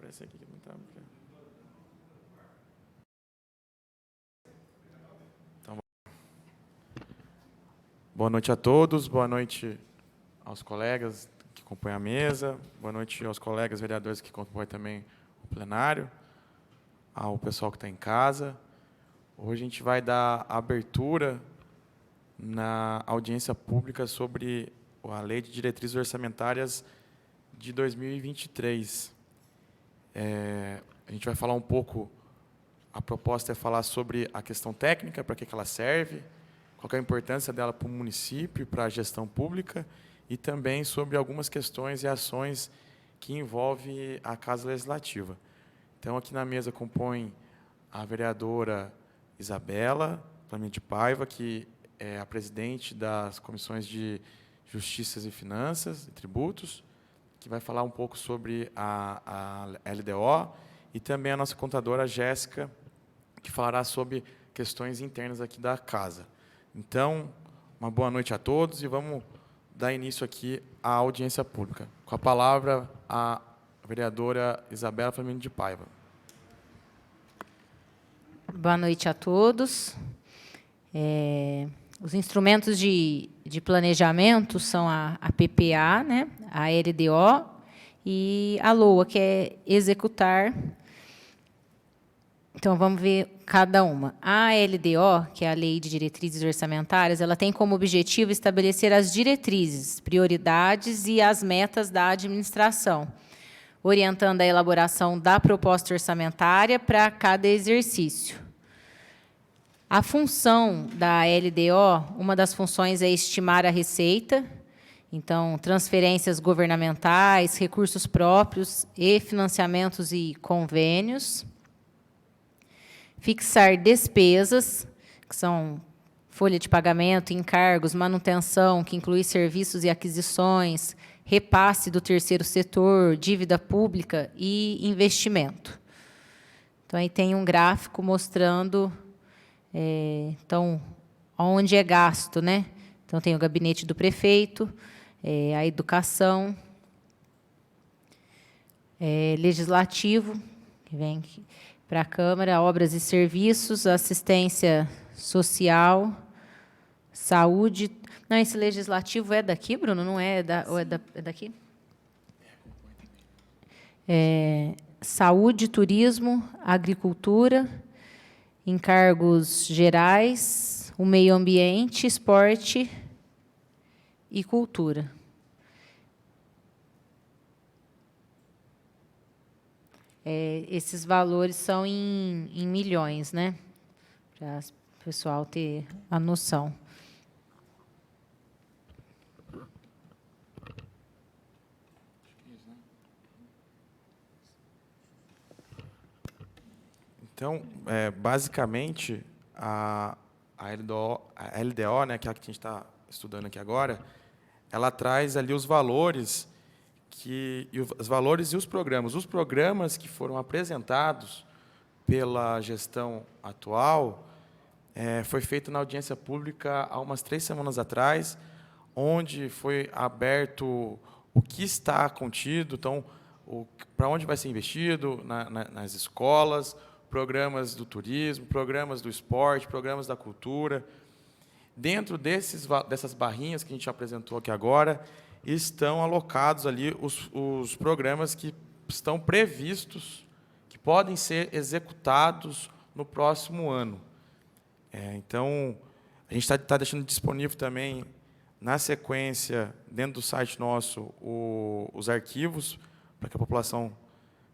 aparecer aqui que não está. Então, boa noite a todos, boa noite aos colegas que compõem a mesa, boa noite aos colegas vereadores que compõem também o plenário, ao pessoal que está em casa. Hoje a gente vai dar abertura na audiência pública sobre a Lei de Diretrizes Orçamentárias de 2023. A gente vai falar um pouco, a proposta é falar sobre a questão técnica, para que ela serve, qual é a importância dela para o município, para a gestão pública, e também sobre algumas questões e ações que envolvem a Casa Legislativa. Então, aqui na mesa compõe a vereadora Isabela Flamínio de Paiva, que é a presidente das comissões de Justiça e Finanças e Tributos, que vai falar um pouco sobre a LDO, e também a nossa contadora Jéssica, que falará sobre questões internas aqui da casa. Então, uma boa noite a todos e vamos dar início aqui à audiência pública. Com a palavra, a vereadora Isabela Flamínio de Paiva. Boa noite a todos. Os instrumentos de planejamento são a PPA, né, a LDO e a LOA, que é executar. Então, vamos ver cada uma. A LDO, que é a Lei de Diretrizes Orçamentárias, ela tem como objetivo estabelecer as diretrizes, prioridades e as metas da administração, orientando a elaboração da proposta orçamentária para cada exercício. A função da LDO, uma das funções é estimar a receita, então, transferências governamentais, recursos próprios e financiamentos e convênios. Fixar despesas, que são folha de pagamento, encargos, manutenção, que inclui serviços e aquisições, repasse do terceiro setor, dívida pública e investimento. Então, aí tem um gráfico mostrando, então, onde é gasto, né? Então, tem o gabinete do prefeito, a educação, legislativo, que vem para a Câmara, obras e serviços, assistência social, saúde. Não, esse legislativo é daqui, Bruno? Não é, ou é daqui? Saúde, turismo, agricultura, encargos gerais, o meio ambiente, esporte e cultura. Esses valores são em milhões, né? Para o pessoal ter a noção. Então, basicamente, a LDO, né, que é a que a gente está estudando aqui agora, ela traz ali os valores e os programas. Os programas que foram apresentados pela gestão atual foi feito na audiência pública há umas 3 semanas atrás, onde foi aberto o que está contido, então, para onde vai ser investido nas escolas, programas do turismo, programas do esporte, programas da cultura. Dentro dessas barrinhas que a gente apresentou aqui agora, estão alocados ali os programas que estão previstos, que podem ser executados no próximo ano. Então, a gente está deixando disponível também, na sequência, dentro do site nosso, os arquivos, para que a população,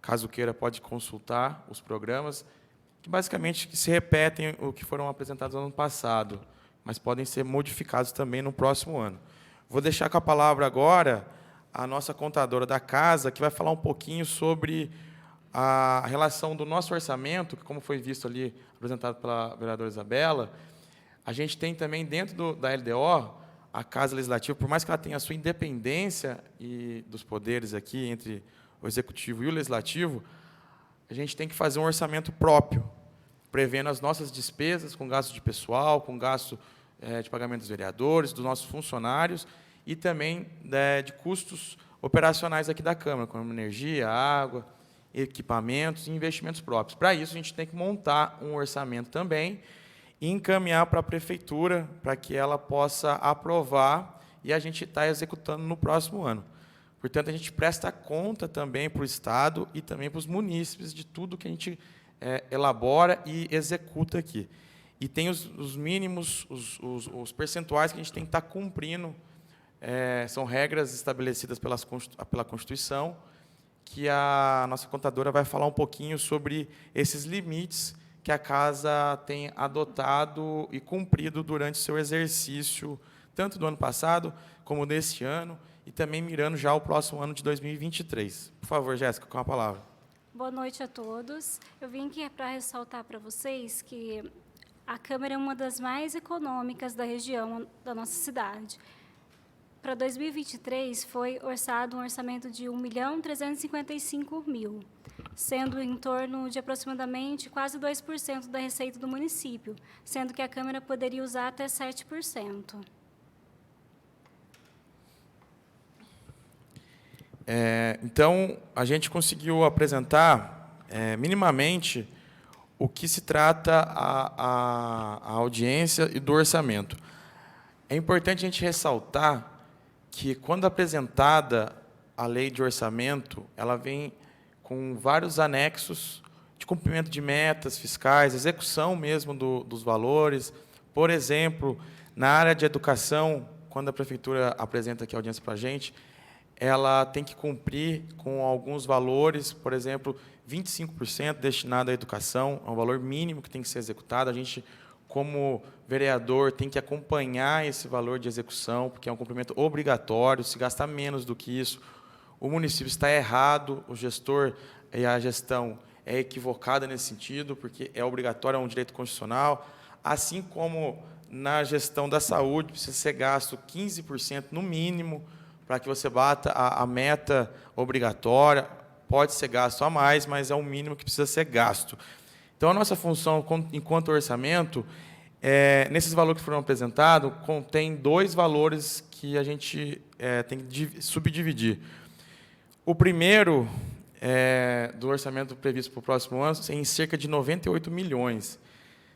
caso queira, pode consultar os programas, que basicamente se repetem o que foram apresentados no ano passado, mas podem ser modificados também no próximo ano. Vou deixar com a palavra agora a nossa contadora da casa, que vai falar um pouquinho sobre a relação do nosso orçamento, que, como foi visto ali, apresentado pela vereadora Isabela. A gente tem também, dentro da LDO, a Casa Legislativa, por mais que ela tenha a sua independência e dos poderes aqui, entre o Executivo e o Legislativo, a gente tem que fazer um orçamento próprio, prevendo as nossas despesas, com gasto de pessoal, com gasto de pagamento dos vereadores, dos nossos funcionários, e também de custos operacionais aqui da Câmara, como energia, água. equipamentos e investimentos próprios. Para isso, a gente tem que montar um orçamento também e encaminhar para a Prefeitura para que ela possa aprovar e a gente está executando no próximo ano. Portanto, a gente presta conta também para o Estado e também para os munícipes de tudo que a gente elabora e executa aqui. E tem os mínimos, os percentuais que a gente tem que estar cumprindo. São regras estabelecidas pela Constituição, que a nossa contadora vai falar um pouquinho sobre esses limites que a Casa tem adotado e cumprido durante o seu exercício, tanto do ano passado como deste ano, e também mirando já o próximo ano de 2023. Por favor, Jéssica, com a palavra. Boa noite a todos. Eu vim aqui para ressaltar para vocês que a Câmara é uma das mais econômicas da região da nossa cidade. Para 2023, foi orçado um orçamento de R$ 1.355.000, sendo em torno de aproximadamente quase 2% da receita do município, sendo que a Câmara poderia usar até 7%. Então, a gente conseguiu apresentar, minimamente, o que se trata a audiência e do orçamento. É importante a gente ressaltar que, quando apresentada a lei de orçamento, ela vem com vários anexos de cumprimento de metas fiscais, execução mesmo dos valores. Por exemplo, na área de educação, quando a Prefeitura apresenta aqui a audiência para a gente, ela tem que cumprir com alguns valores, por exemplo, 25% destinado à educação, é um valor mínimo que tem que ser executado. A gente, como vereador, tem que acompanhar esse valor de execução, porque é um cumprimento obrigatório. Se gastar menos do que isso, o município está errado, o gestor e a gestão é equivocada nesse sentido, porque é obrigatório, é um direito constitucional. Assim como na gestão da saúde, precisa ser gasto 15% no mínimo, para que você bata a meta obrigatória. Pode ser gasto a mais, mas é o mínimo que precisa ser gasto. Então, a nossa função, enquanto orçamento, nesses valores que foram apresentados, contém dois valores que a gente tem que subdividir. O primeiro, do orçamento previsto para o próximo ano, em cerca de 98 milhões.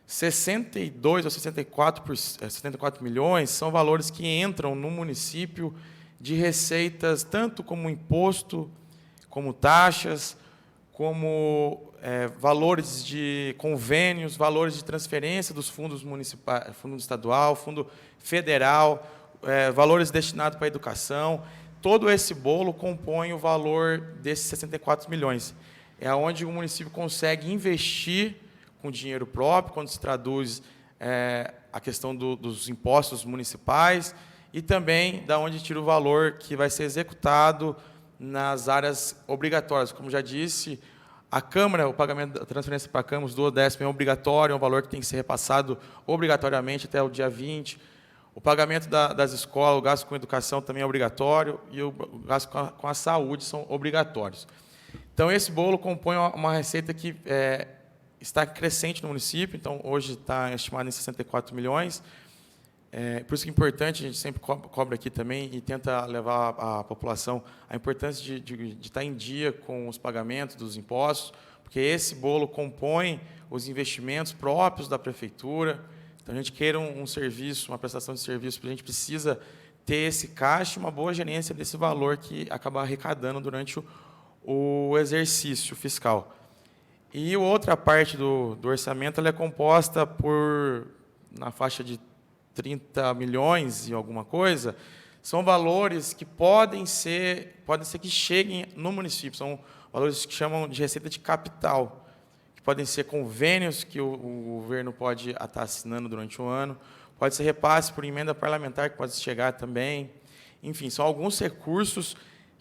62 ou 64 milhões são valores que entram no município de receitas, tanto como imposto, como taxas, como valores de convênios, valores de transferência dos fundos municipais, fundo estadual, fundo federal, valores destinados para a educação. Todo esse bolo compõe o valor desses 64 milhões. É onde o município consegue investir com dinheiro próprio, quando se traduz a questão dos impostos municipais, e também da onde tira o valor que vai ser executado nas áreas obrigatórias. Como já disse, a Câmara, o pagamento da transferência para a Câmara, os 2/10 é obrigatório, é um valor que tem que ser repassado obrigatoriamente até o dia 20. O pagamento das escolas, o gasto com educação também é obrigatório, e o gasto com a saúde são obrigatórios. Então, esse bolo compõe uma receita que está crescente no município. Então, hoje está estimado em 64 milhões. Por isso que é importante, a gente sempre cobra aqui também e tenta levar à população a importância de estar em dia com os pagamentos dos impostos, porque esse bolo compõe os investimentos próprios da Prefeitura. Então, a gente queira um serviço, uma prestação de serviço, a gente precisa ter esse caixa e uma boa gerência desse valor que acaba arrecadando durante o exercício fiscal. E a outra parte do orçamento ela é composta na faixa de 30 milhões e alguma coisa, são valores que podem ser que cheguem no município, são valores que chamam de receita de capital, que podem ser convênios que o governo pode estar assinando durante o ano, pode ser repasse por emenda parlamentar, que pode chegar também. Enfim, são alguns recursos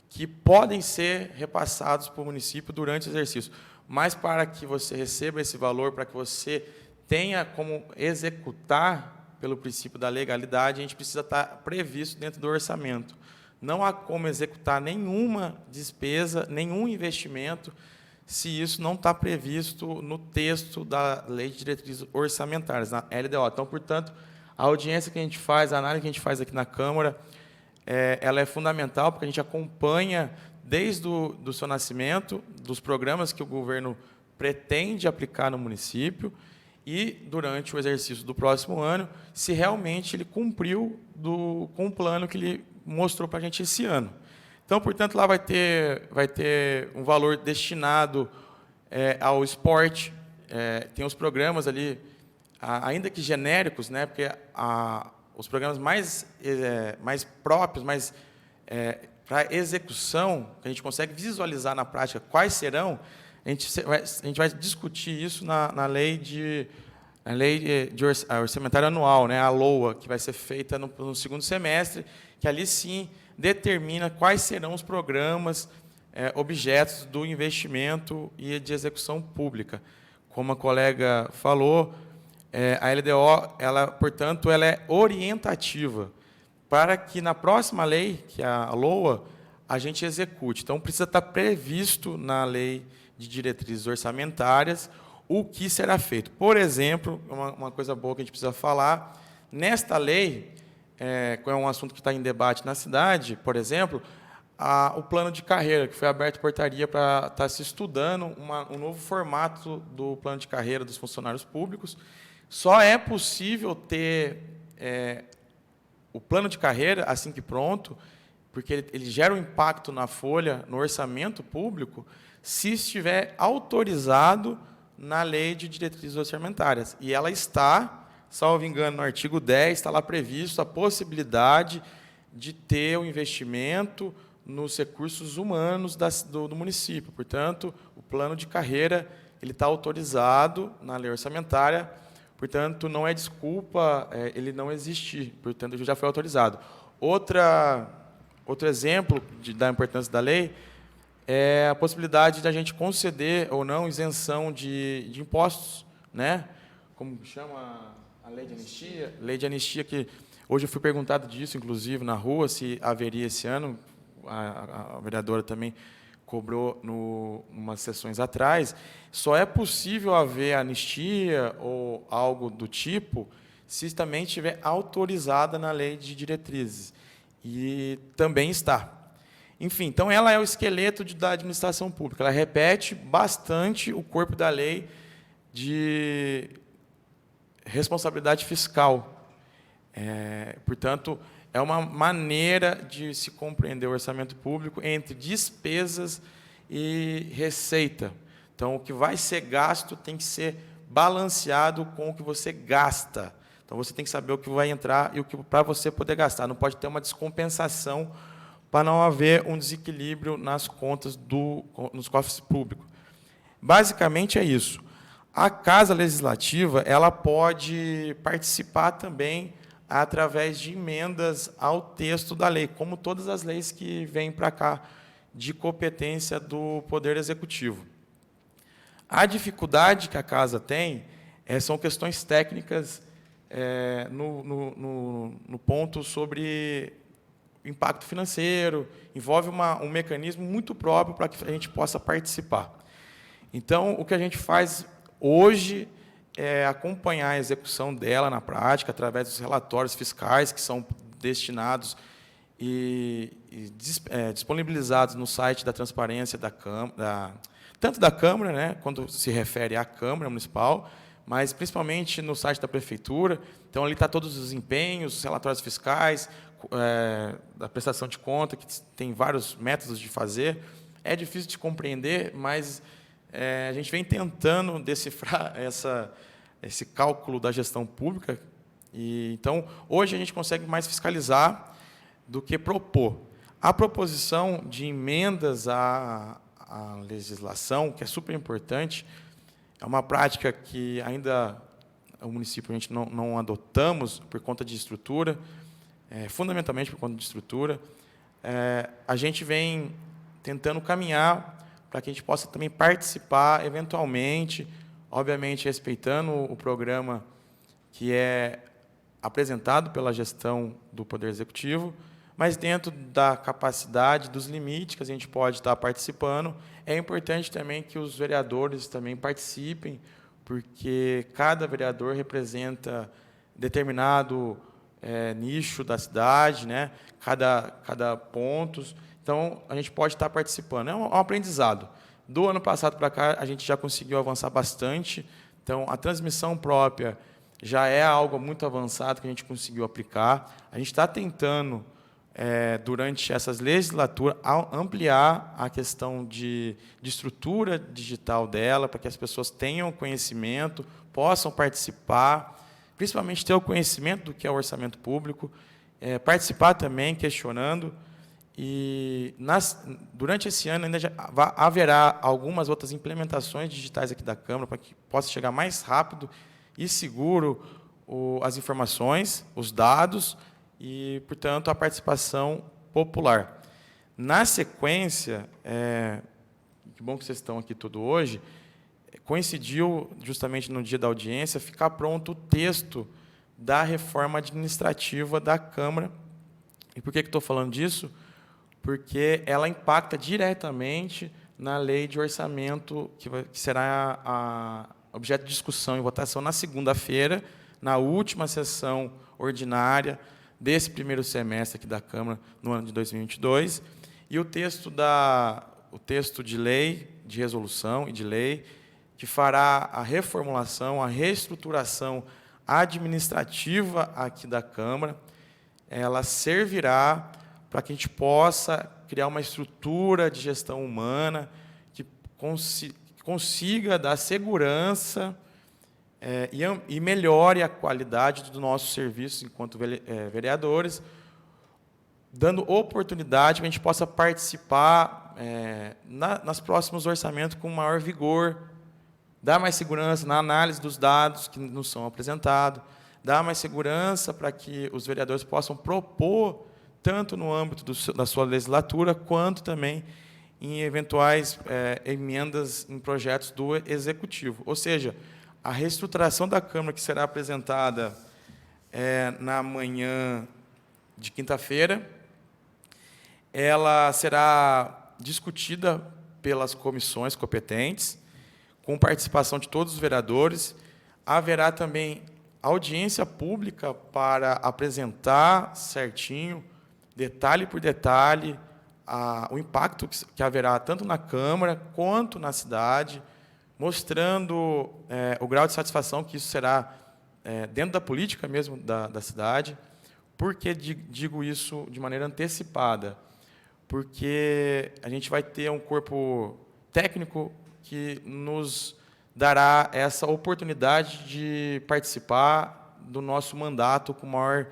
que podem ser repassados para o município durante o exercício. Mas, para que você receba esse valor, para que você tenha como executar pelo princípio da legalidade, a gente precisa estar previsto dentro do orçamento. Não há como executar nenhuma despesa, nenhum investimento, se isso não está previsto no texto da Lei de Diretrizes Orçamentárias, na LDO. Então, portanto, a audiência que a gente faz, a análise que a gente faz aqui na Câmara, ela é fundamental, porque a gente acompanha desde do seu nascimento, dos programas que o governo pretende aplicar no município e, durante o exercício do próximo ano, se realmente ele cumpriu com o plano que ele mostrou para a gente esse ano. Então, portanto, lá vai ter um valor destinado ao esporte. Tem os programas ali, ainda que genéricos, né, porque os programas mais próprios, para execução, que a gente consegue visualizar na prática quais serão, a gente vai discutir isso na lei de orçamentária anual, né, a LOA, que vai ser feita no segundo semestre, que ali sim determina quais serão os programas objetos do investimento e de execução pública. Como a colega falou, a LDO, portanto, ela é orientativa para que na próxima lei, que é a LOA, a gente execute. Então, precisa estar previsto na lei de diretrizes orçamentárias o que será feito. Por exemplo, uma coisa boa que a gente precisa falar, nesta lei, que é um assunto que está em debate na cidade, por exemplo, o plano de carreira, que foi aberto portaria para estar se estudando um novo formato do plano de carreira dos funcionários públicos. Só é possível ter o plano de carreira, assim que pronto, porque ele gera um impacto na folha, no orçamento público, se estiver autorizado na lei de diretrizes orçamentárias. E ela está, salvo engano, no artigo 10, está lá previsto a possibilidade de ter o investimento nos recursos humanos do município. Portanto, o plano de carreira ele está autorizado na lei orçamentária, portanto, não é desculpa ele não existir, portanto, ele já foi autorizado. Outro exemplo da importância da lei é a possibilidade de a gente conceder ou não isenção de impostos, né? Como chama a lei de anistia? Lei de anistia, que hoje eu fui perguntado disso, inclusive, na rua, se haveria esse ano. A vereadora também cobrou umas sessões atrás. Só é possível haver anistia ou algo do tipo se também estiver autorizada na lei de diretrizes. E também está. Enfim, então ela é o esqueleto da administração pública. Ela repete bastante o corpo da lei de responsabilidade fiscal. Portanto, é uma maneira de se compreender o orçamento público entre despesas e receita. Então, o que vai ser gasto tem que ser balanceado com o que você gasta. Então, você tem que saber o que vai entrar e o que para você poder gastar. Não pode ter uma descompensação para não haver um desequilíbrio nas contas nos cofres públicos. Basicamente é isso. A Casa Legislativa ela pode participar também através de emendas ao texto da lei, como todas as leis que vêm para cá de competência do Poder Executivo. A dificuldade que a Casa tem são questões técnicas no ponto sobre impacto financeiro, envolve um mecanismo muito próprio para que a gente possa participar. Então, o que a gente faz hoje é acompanhar a execução dela na prática, através dos relatórios fiscais que são destinados e disponibilizados no site da transparência da Câmara, tanto da Câmara, né, quando se refere à Câmara Municipal, mas principalmente no site da Prefeitura. Então, ali está todos os empenhos, os relatórios fiscais, da prestação de conta, que tem vários métodos de fazer. É difícil de compreender, mas a gente vem tentando decifrar esse cálculo da gestão pública. Então, hoje a gente consegue mais fiscalizar do que propor. A proposição de emendas à legislação, que é super importante, é uma prática que ainda o município a gente não adotamos por conta de estrutura, fundamentalmente por conta de estrutura. A gente vem tentando caminhar para que a gente possa também participar, eventualmente, obviamente respeitando o programa que é apresentado pela gestão do Poder Executivo, mas dentro da capacidade, dos limites que a gente pode estar participando. É importante também que os vereadores também participem, porque cada vereador representa determinado nicho da cidade, né? Cada ponto. Então, a gente pode estar participando. É um aprendizado. Do ano passado para cá, a gente já conseguiu avançar bastante. Então, a transmissão própria já é algo muito avançado que a gente conseguiu aplicar. A gente está tentando, durante essas legislaturas, ampliar a questão de estrutura digital dela, para que as pessoas tenham conhecimento, possam participar, principalmente ter o conhecimento do que é o orçamento público, participar também, questionando. E durante esse ano ainda haverá algumas outras implementações digitais aqui da Câmara para que possa chegar mais rápido e seguro as informações, os dados e, portanto, a participação popular. Na sequência, que bom que vocês estão aqui tudo hoje, coincidiu justamente no dia da audiência ficar pronto o texto da reforma administrativa da Câmara. E por que estou falando disso? Porque ela impacta diretamente na lei de orçamento, que será objeto de discussão e votação na segunda-feira, na última sessão ordinária desse primeiro semestre aqui da Câmara, no ano de 2022. E o texto de lei, de resolução e de lei, que fará a reformulação, a reestruturação administrativa aqui da Câmara, ela servirá para que a gente possa criar uma estrutura de gestão humana que consiga dar segurança e melhore a qualidade do nosso serviço enquanto vereadores, dando oportunidade para a gente possa participar nos próximos orçamentos com maior vigor, dar mais segurança na análise dos dados que nos são apresentados, dar mais segurança para que os vereadores possam propor tanto no âmbito da sua legislatura, quanto também em eventuais emendas em projetos do Executivo. Ou seja, a reestruturação da Câmara, que será apresentada na manhã de quinta-feira, ela será discutida pelas comissões competentes, com participação de todos os vereadores. Haverá também audiência pública para apresentar certinho, detalhe por detalhe, o impacto que haverá tanto na Câmara quanto na cidade, mostrando o grau de satisfação que isso será dentro da política mesmo da cidade. Por que digo isso de maneira antecipada? Porque a gente vai ter um corpo técnico que nos dará essa oportunidade de participar do nosso mandato com maior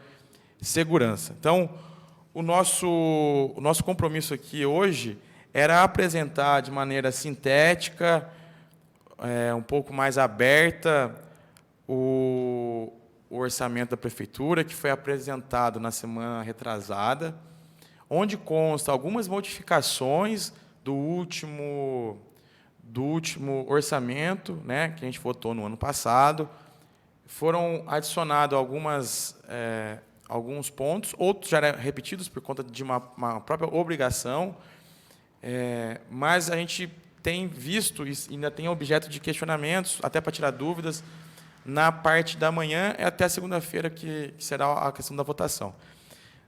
segurança. Então, o nosso compromisso aqui hoje era apresentar de maneira sintética, um pouco mais aberta, o orçamento da Prefeitura, que foi apresentado na semana retrasada, onde consta algumas modificações do último orçamento, né, que a gente votou no ano passado. Foram adicionados alguns pontos, outros já eram repetidos por conta de uma própria obrigação, mas a gente tem visto e ainda tem objeto de questionamentos, até para tirar dúvidas, na parte da manhã e até segunda-feira, que será a questão da votação.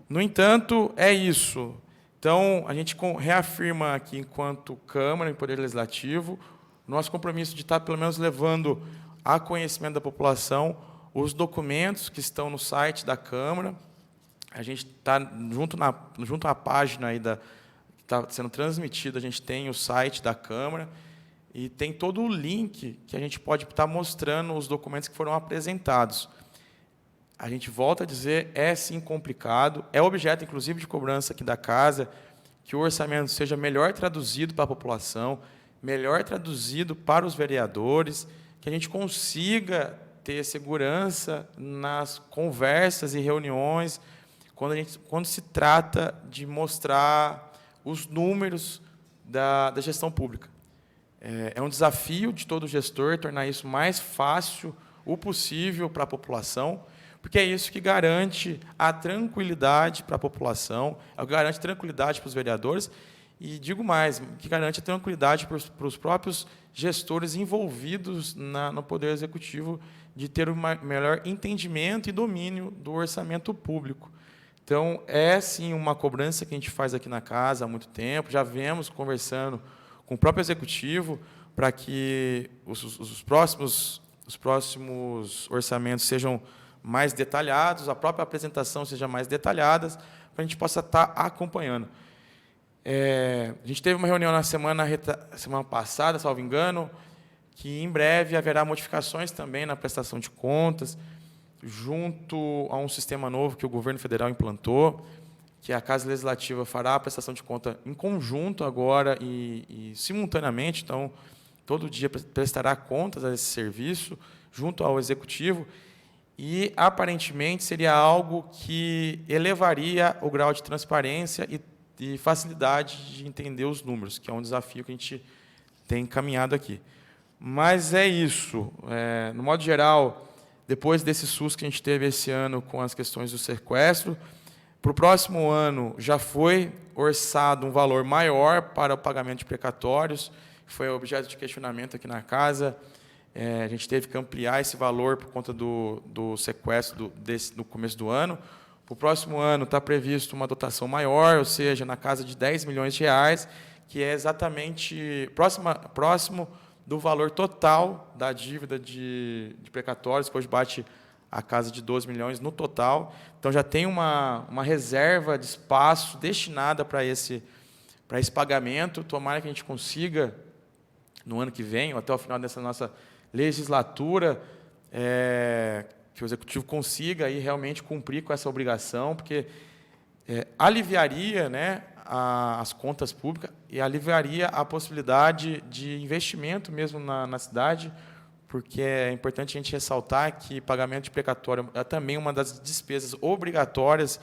No entanto, é isso. Então, a gente reafirma aqui, enquanto Câmara e Poder Legislativo, nosso compromisso de estar, pelo menos, levando a conhecimento da população os documentos que estão no site da Câmara. A gente está, junto à página aí que está sendo transmitida, a gente tem o site da Câmara e tem todo o link que a gente pode estar mostrando os documentos que foram apresentados. A gente volta a dizer, é sim complicado, é objeto, inclusive, de cobrança aqui da Casa, que o orçamento seja melhor traduzido para a população, melhor traduzido para os vereadores, que a gente consiga ter segurança nas conversas e reuniões, quando se trata de mostrar os números da gestão pública. É um desafio de todo gestor tornar isso mais fácil o possível para a população, porque é isso que garante a tranquilidade para a população, é o que garante tranquilidade para os vereadores, e digo mais, que garante a tranquilidade para os próprios gestores envolvidos no Poder Executivo, de ter um melhor entendimento e domínio do orçamento público. Então, é, sim, uma cobrança que a gente faz aqui na casa há muito tempo, já vemos conversando com o próprio Executivo para que os próximos orçamentos sejam mais detalhados, a própria apresentação seja mais detalhada, para a gente possa estar acompanhando. A gente teve uma reunião na semana passada, salvo engano, que em breve haverá modificações também na prestação de contas, junto a um sistema novo que o governo federal implantou, que a Casa Legislativa fará a prestação de conta em conjunto agora e simultaneamente, então, todo dia prestará contas a esse serviço, junto ao Executivo, e, aparentemente, seria algo que elevaria o grau de transparência e facilidade de entender os números, que é um desafio que a gente tem caminhado aqui. Mas é isso. No modo geral, depois desse susto que a gente teve esse ano com as questões do sequestro, para o próximo ano já foi orçado um valor maior para o pagamento de precatórios, que foi objeto de questionamento aqui na casa. A gente teve que ampliar esse valor por conta do sequestro no começo do ano. Para o próximo ano está previsto uma dotação maior, ou seja, na casa de 10 milhões de reais, que é exatamente próximo do valor total da dívida de precatórios, que hoje bate a casa de 12 milhões no total. Então, já tem uma reserva de espaço destinada para esse pagamento. Tomara que a gente consiga, no ano que vem, ou até o final dessa nossa legislatura, que o Executivo consiga aí realmente cumprir com essa obrigação, porque aliviaria, né, as contas públicas e aliviaria a possibilidade de investimento mesmo na cidade, porque é importante a gente ressaltar que pagamento de precatório é também uma das despesas obrigatórias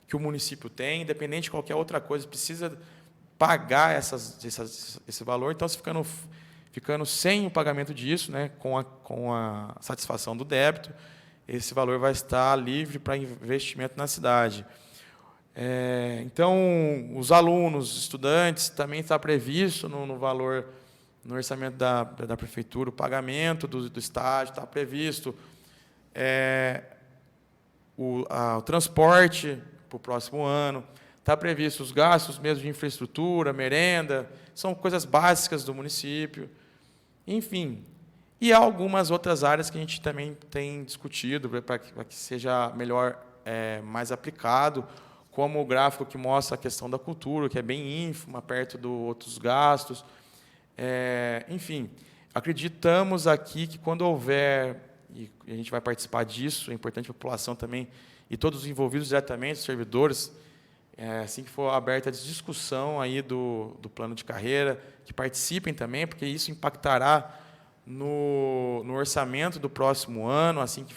que o município tem, independente de qualquer outra coisa, precisa pagar esse valor. Então, se ficando sem o pagamento disso, né, com a satisfação do débito, esse valor vai estar livre para investimento na cidade. Então, os alunos, estudantes, também está previsto no valor, no orçamento da Prefeitura, o pagamento do estágio, está previsto o transporte para o próximo ano, está previsto os gastos mesmo de infraestrutura, merenda, são coisas básicas do município, enfim. E há algumas outras áreas que a gente também tem discutido para que seja melhor, mais aplicado, como o gráfico que mostra a questão da cultura, que é bem ínfima, perto dos outros gastos. Enfim, acreditamos aqui que, quando houver, e a gente vai participar disso, é importante a população também, e todos os envolvidos diretamente, os servidores, assim que for aberta a discussão aí do plano de carreira, que participem também, porque isso impactará no orçamento do próximo ano, assim que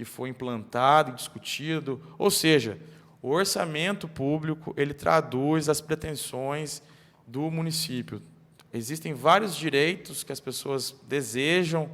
for implantado e discutido. Ou seja, o orçamento público, ele traduz as pretensões do município. Existem vários direitos que as pessoas desejam,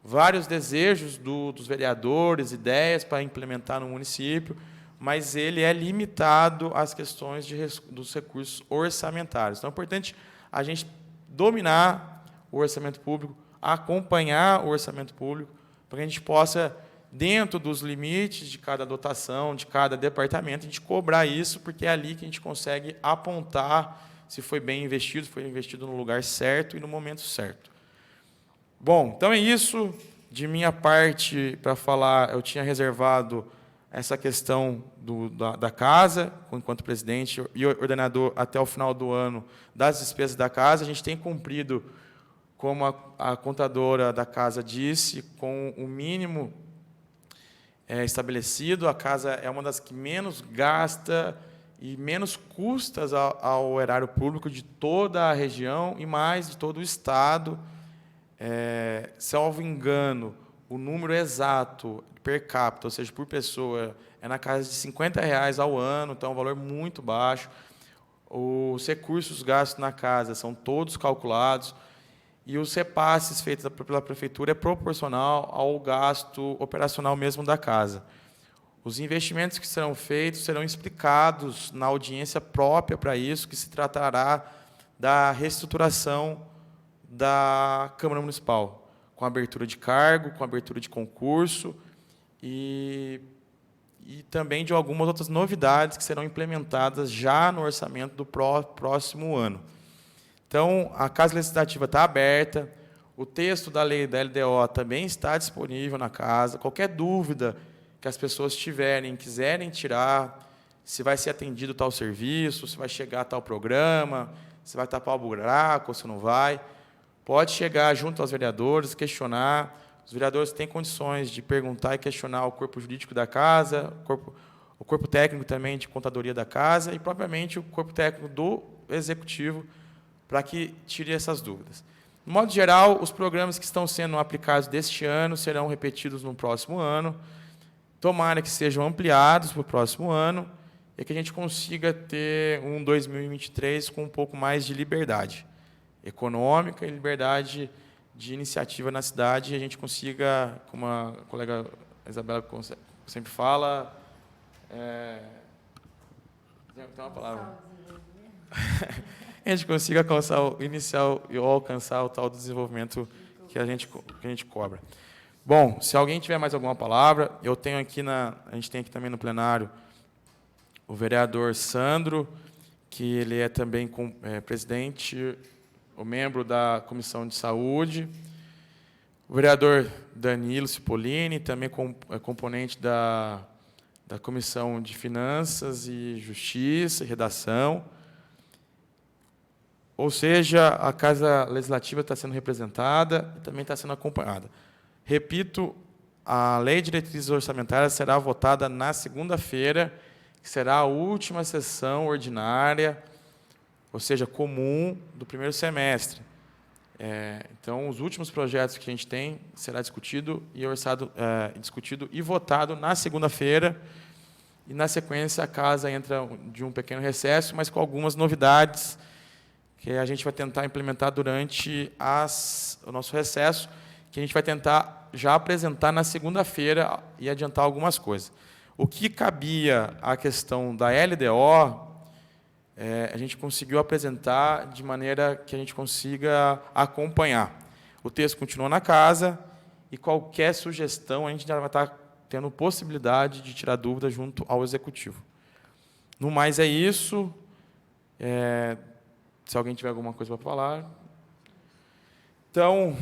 vários desejos dos vereadores, ideias para implementar no município, mas ele é limitado às questões dos recursos orçamentários. Então, é importante a gente dominar o orçamento público, acompanhar o orçamento público, para que a gente possa, dentro dos limites de cada dotação, de cada departamento, a gente cobrar isso, porque é ali que a gente consegue apontar se foi bem investido, se foi investido no lugar certo e no momento certo. Bom, então é isso. De minha parte, para falar, eu tinha reservado essa questão da casa, enquanto presidente e ordenador, até o final do ano, das despesas da casa. A gente tem cumprido, como a contadora da casa disse, com o mínimo estabelecido. A casa é uma das que menos gasta e menos custas ao erário público de toda a região e mais de todo o Estado. Salvo engano, o número exato per capita, ou seja, por pessoa, é na casa de R$50 ao ano, então é um valor muito baixo. Os recursos gastos na casa são todos calculados, e os repasses feitos pela Prefeitura é proporcional ao gasto operacional mesmo da casa. Os investimentos que serão feitos serão explicados na audiência própria para isso, que se tratará da reestruturação da Câmara Municipal, com abertura de cargo, com abertura de concurso, e e também de algumas outras novidades que serão implementadas já no orçamento do próximo ano. Então, a Casa Legislativa está aberta, o texto da lei da LDO também está disponível na casa. Qualquer dúvida que as pessoas tiverem, quiserem tirar, se vai ser atendido tal serviço, se vai chegar tal programa, se vai tapar o buraco ou se não vai, pode chegar junto aos vereadores, questionar. Os vereadores têm condições de perguntar e questionar o corpo jurídico da casa, o corpo técnico também de contadoria da casa e, propriamente, o corpo técnico do executivo, para que tire essas dúvidas. De modo geral, os programas que estão sendo aplicados deste ano serão repetidos no próximo ano. Tomara que sejam ampliados para o próximo ano e que a gente consiga ter um 2023 com um pouco mais de liberdade econômica e liberdade de iniciativa na cidade, e a gente consiga, como a colega Isabela sempre fala, tem uma palavra, a gente consiga alcançar o tal desenvolvimento que a gente cobra. Bom, se alguém tiver mais alguma palavra, a gente tem aqui também no plenário o vereador Sandro, que ele é também presidente, o membro da Comissão de Saúde, o vereador Danilo Cipollini, também componente da Comissão de Finanças e Justiça e Redação. Ou seja, a Casa Legislativa está sendo representada e também está sendo acompanhada. Repito, a Lei de Diretrizes Orçamentárias será votada na segunda-feira, que será a última sessão ordinária, ou seja, comum, do primeiro semestre. Então, os últimos projetos que a gente tem será discutido e votado na segunda-feira, e, na sequência, a Casa entra de um pequeno recesso, mas com algumas novidades que a gente vai tentar implementar durante o nosso recesso, que a gente vai tentar já apresentar na segunda-feira e adiantar algumas coisas. O que cabia à questão da LDO, a gente conseguiu apresentar de maneira que a gente consiga acompanhar. O texto continua na casa e qualquer sugestão a gente já vai estar tendo possibilidade de tirar dúvida junto ao Executivo. No mais, é isso. Se alguém tiver alguma coisa para falar. Então,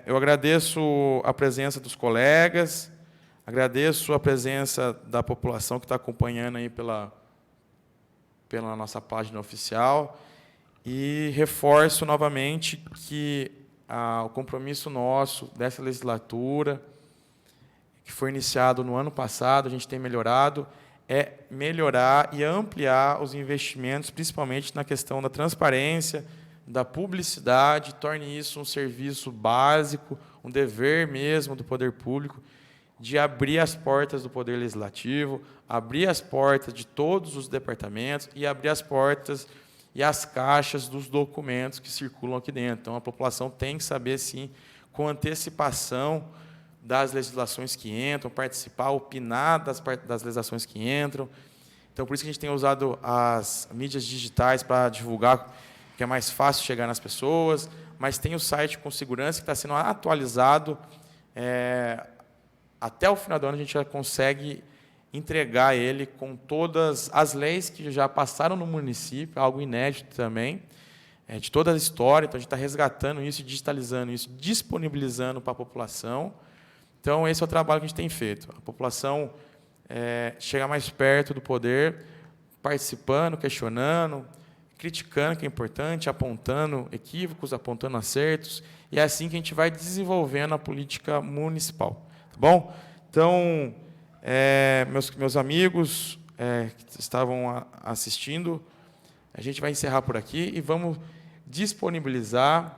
eu agradeço a presença dos colegas, agradeço a presença da população que está acompanhando aí pela nossa página oficial e reforço novamente que o compromisso nosso dessa legislatura, que foi iniciado no ano passado, a gente tem melhorado, é melhorar e ampliar os investimentos, principalmente na questão da transparência, da publicidade, torne isso um serviço básico, um dever mesmo do poder público, de abrir as portas do Poder Legislativo, abrir as portas de todos os departamentos e abrir as portas e as caixas dos documentos que circulam aqui dentro. Então, a população tem que saber, sim, com antecipação das legislações que entram, participar, opinar das legislações que entram. Então, por isso que a gente tem usado as mídias digitais para divulgar, que é mais fácil chegar nas pessoas, mas tem o site com segurança que está sendo atualizado. Até o final do ano, a gente já consegue entregar ele com todas as leis que já passaram no município, algo inédito também, de toda a história. Então, a gente está resgatando isso, digitalizando isso, disponibilizando para a população. Então, esse é o trabalho que a gente tem feito. A população chegar mais perto do poder, participando, questionando, criticando, que é importante, apontando equívocos, apontando acertos, e é assim que a gente vai desenvolvendo a política municipal. Tá bom? Então, meus amigos que estavam assistindo, a gente vai encerrar por aqui e vamos disponibilizar,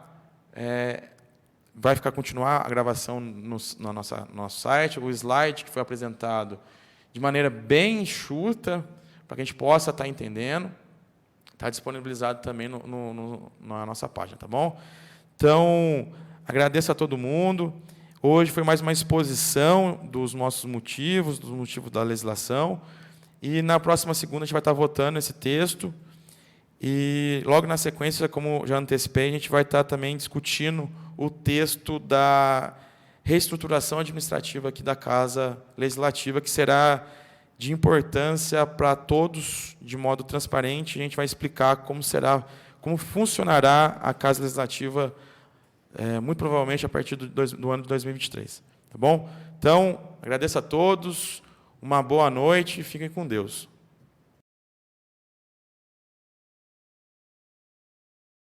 vai continuar a gravação no nosso site, o slide que foi apresentado de maneira bem enxuta, para que a gente possa estar entendendo, está disponibilizado também na nossa página, tá bom? Então, agradeço a todo mundo. Hoje foi mais uma exposição dos nossos motivos, dos motivos da legislação, e na próxima segunda a gente vai estar votando esse texto, e logo na sequência, como já antecipei, a gente vai estar também discutindo o texto da reestruturação administrativa aqui da Casa Legislativa, que será de importância para todos, de modo transparente. A gente vai explicar como funcionará a Casa Legislativa, muito provavelmente a partir do ano de 2023. Tá bom? Então, agradeço a todos, uma boa noite e fiquem com Deus.